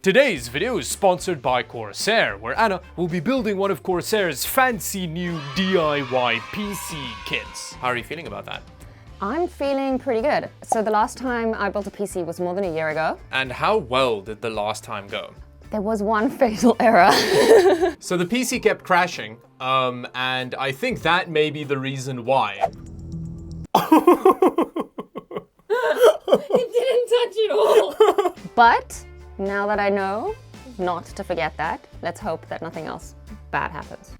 Today's video is sponsored by Corsair, where Anna will be building one of Corsair's fancy new DIY PC kits. How are you feeling about that? I'm feeling pretty good. So the last time I built a PC was more than a year ago. And how well did the last time go? There was one fatal error. So the PC kept crashing, and I think that may be the reason why. It didn't touch it all. But now that I know not to forget that, let's hope that nothing else bad happens.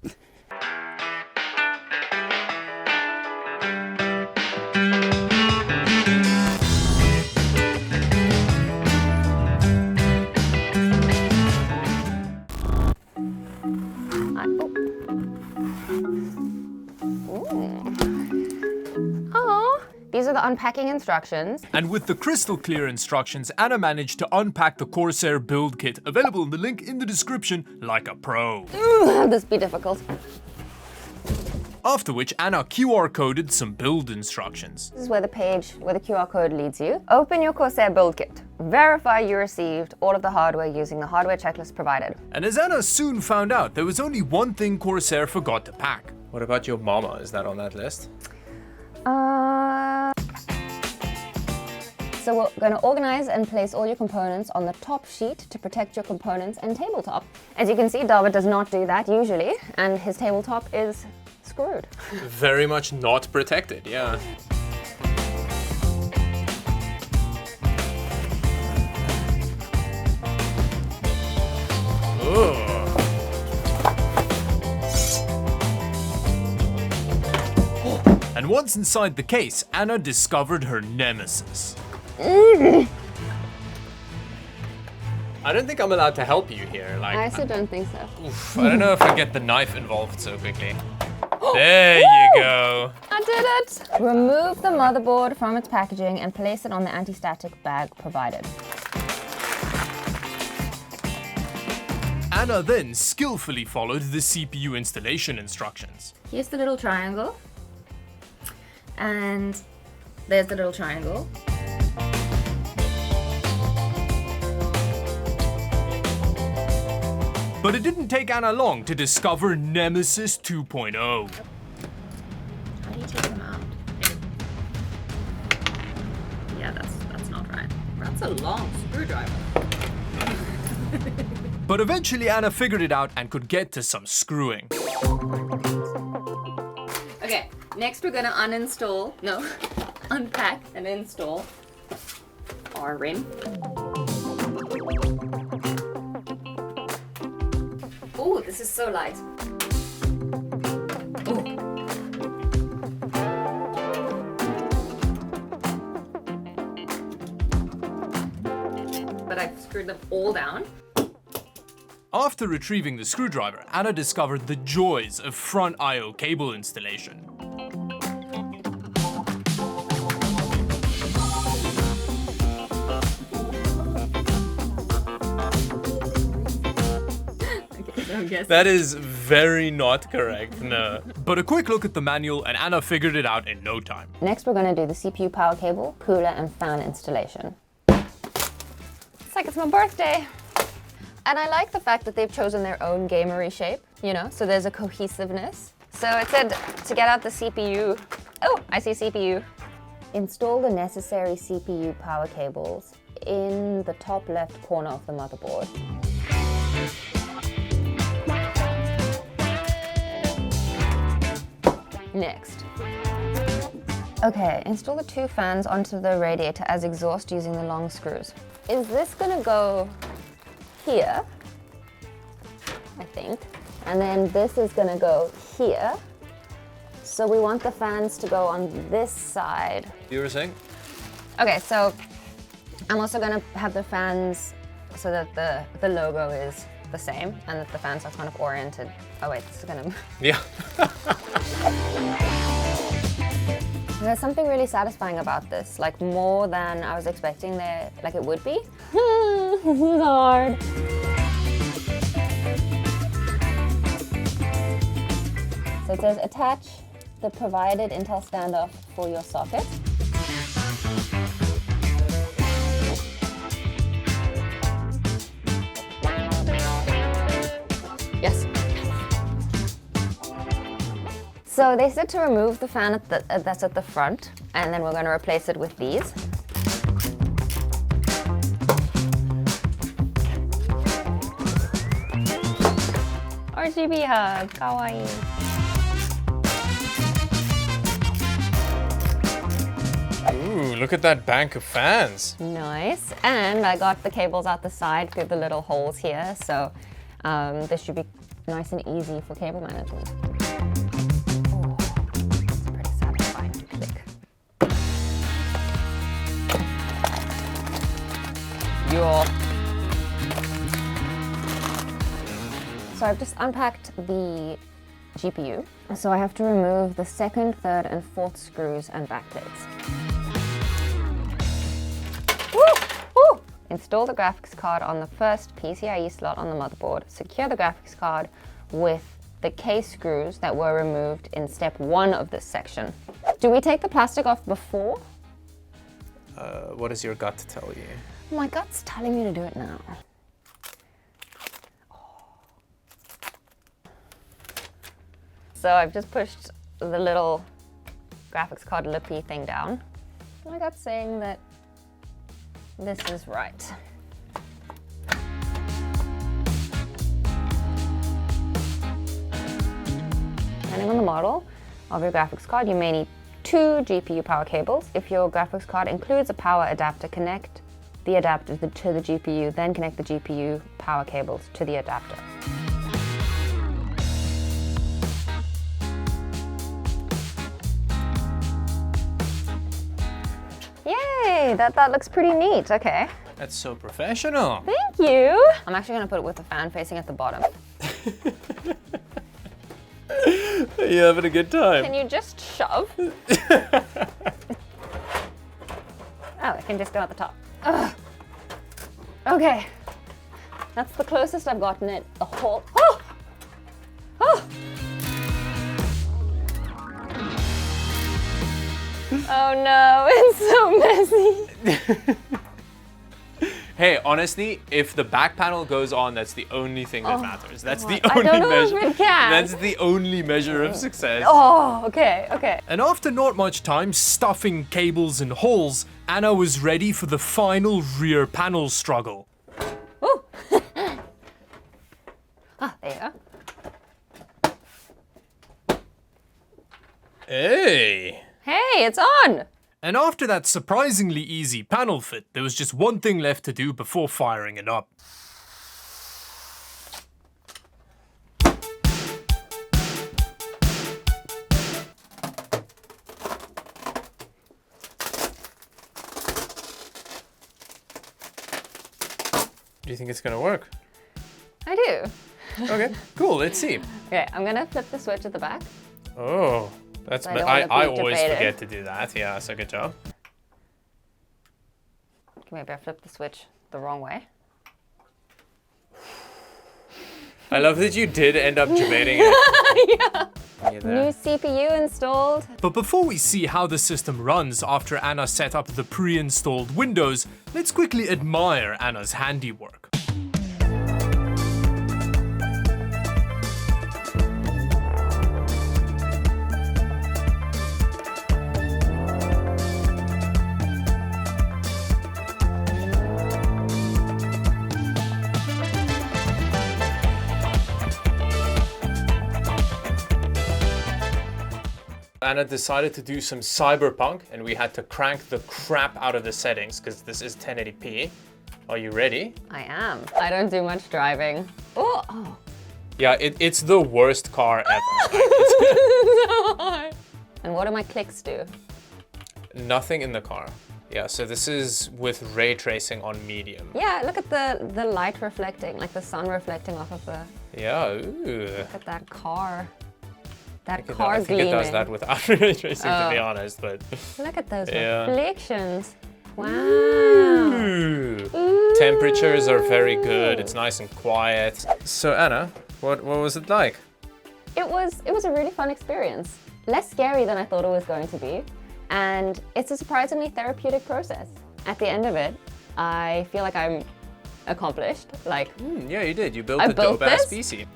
These are the unpacking instructions. And with the crystal clear instructions, Anna managed to unpack the Corsair build kit, available in the link in the description, like a pro. This be difficult. After which Anna QR coded some build instructions. This is where the page where the QR code leads you. Open your Corsair build kit. Verify you received all of the hardware using the hardware checklist provided. And as Anna soon found out, there was only one thing Corsair forgot to pack. What about your mama? Is that on that list? So we're going to organize and place all your components on the top sheet to protect your components and tabletop. As you can see, Dawid does not do that usually, and his tabletop is screwed. Very much not protected, yeah. Ugh. And once inside the case, Anna discovered her nemesis. I don't think I'm allowed to help you here. I also don't think so. Oof, I don't know if I get the knife involved so quickly. There you go. I did it! Remove the motherboard from its packaging and place it on the anti-static bag provided. Anna then skillfully followed the CPU installation instructions. Here's the little triangle. And there's the little triangle. But it didn't take Anna long to discover Nemesis 2.0. How do you take them out? Yeah, that's not right. That's a long screwdriver. But eventually Anna figured it out and could get to some screwing. Okay, next we're gonna unpack and install our rim. Oh, this is so light. Ooh. But I've screwed them all down. After retrieving the screwdriver, Anna discovered the joys of front I/O cable installation. That is very not correct, no. But a quick look at the manual and Anna figured it out in no time. Next we're going to do the CPU power cable, cooler and fan installation. It's like it's my birthday. And I like the fact that they've chosen their own gamery shape, you know, so there's a cohesiveness. So it said to get out the CPU. Oh, I see CPU. Install the necessary CPU power cables in the top left corner of the motherboard. Next. Okay, install the two fans onto the radiator as exhaust using the long screws. Is this gonna go here? I think. And then this is gonna go here. So we want the fans to go on this side. You were saying? Okay, so I'm also gonna have the fans so that the logo is the same and that the fans are kind of oriented. Oh wait, this is gonna... Yeah. There's something really satisfying about this, like more than I was expecting like it would be. This is hard. So it says attach the provided Intel standoff for your socket. So they said to remove the fan that's at the front, and then we're going to replace it with these. RGB hug, kawaii. Ooh, look at that bank of fans. Nice. And I got the cables out the side through the little holes here, so this should be nice and easy for cable management. Oh, it's pretty satisfying to click. Yo. So I've just unpacked the GPU. So I have to remove the second, third, and fourth screws and back plates. Woo! Install the graphics card on the first PCIe slot on the motherboard. Secure the graphics card with the case screws that were removed in step 1 of this section. Do we take the plastic off before? What does your gut tell you? My gut's telling me to do it now. So I've just pushed the little graphics card lippy thing down. My gut's saying that this is right. Depending on the model of your graphics card, you may need 2 GPU power cables. If your graphics card includes a power adapter, connect the adapter to the GPU, then connect the GPU power cables to the adapter. Yay, that looks pretty neat, okay. That's so professional. Thank you. I'm actually gonna put it with the fan facing at the bottom. Are you having a good time? Can you just shove? Oh, it can just go at the top. Ugh. Okay, that's the closest I've gotten it a whole. Oh! Oh! Oh no, it's so messy. Hey, honestly, if the back panel goes on, that's the only thing that matters. That's the I only don't know measure. if it can. That's the only measure of success. Oh, okay, okay. And after not much time stuffing cables in holes, Anna was ready for the final rear panel struggle. Ooh. Ah, there you go. Hey! Hey, it's on! And after that surprisingly easy panel fit, there was just one thing left to do before firing it up. Do you think it's gonna work? I do. Okay, cool, let's see. Okay, I'm gonna flip the switch at the back. Oh, that's I don't I wanna be always debated. forget to do that. Yeah, so good job. Maybe I flipped the switch the wrong way. I love that you did end up debating it. Yeah. New CPU installed. But before we see how the system runs after Anna set up the pre-installed Windows, let's quickly admire Anna's handiwork. Anna decided to do some cyberpunk and we had to crank the crap out of the settings because this is 1080p. Are you ready? I am. I don't do much driving. Oh. Yeah, it's the worst car ever. So hard. And what do my clicks do? Nothing in the car. Yeah, so this is with ray tracing on medium. Yeah, look at the light reflecting, like the sun reflecting off of the... Yeah, ooh. Look at that car. That I car think gleaming. it does that without ray tracing, to be honest, but... Look at those Yeah. reflections. Wow. Ooh. Ooh. Temperatures are very good. It's nice and quiet. So Anna, what was it like? It was a really fun experience. Less scary than I thought it was going to be. And it's a surprisingly therapeutic process. At the end of it, I feel like I'm accomplished. Like, Yeah, you did. You built I a built dope-ass this? PC.